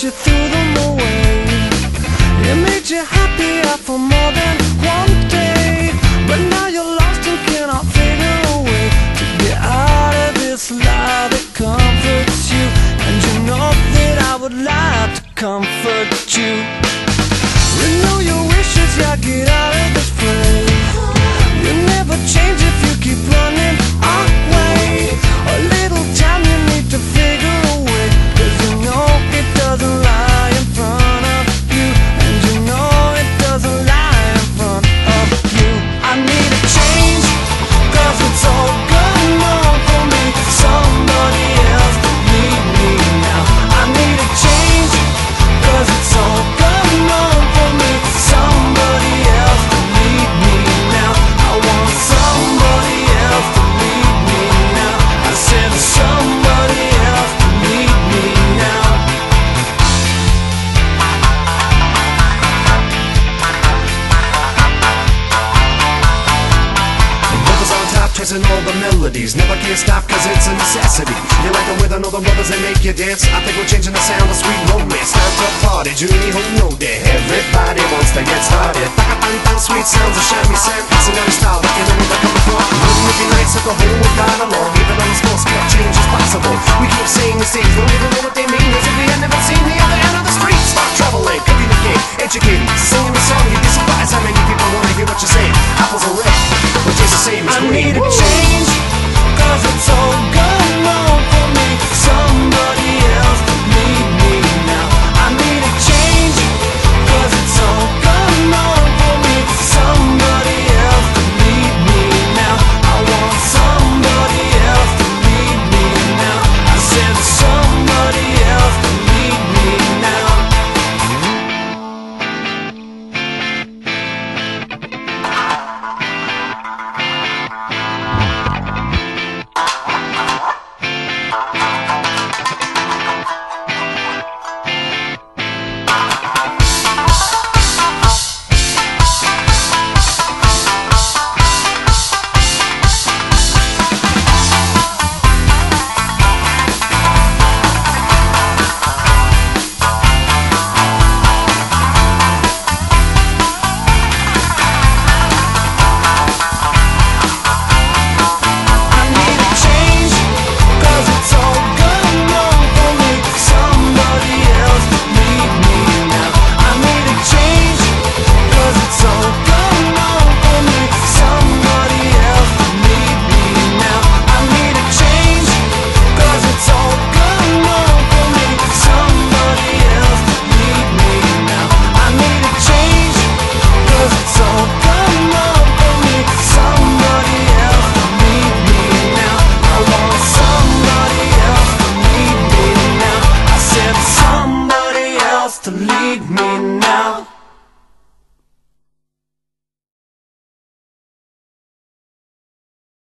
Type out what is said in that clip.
that you threw them away. It made you happy for more than one day, but now you're lost and cannot figure a way to get out of this lie that comforts you. And you know that I would like to comfort you. Renew your wishes, yeah, get out of this place. You never change if you keep running away. A little time you need to figure a way, 'cause you know it doesn't lie in front of you. And you know it doesn't lie in front of you. I need a change, 'cause it's all going on for me. Somebody else to lead me now. I need a change, 'cause it's all going on for me. Somebody else to lead me now. I want somebody else to lead me now. I said somebody else to lead me now. Brothers on top, chasing all the melodies. Never can't stop 'cause it's a necessity. You like it with another brothers that make you dance. I think we're changing the sound of sweet romance. Time to party, Junie, who know that everybody wants to get started. Sweet sounds of shiny sand, passing down the style, looking at where they're coming from. Wouldn't it be nice if the whole world got along? Even on the small scale, change is possible. We keep saying these things, don't even know what they mean.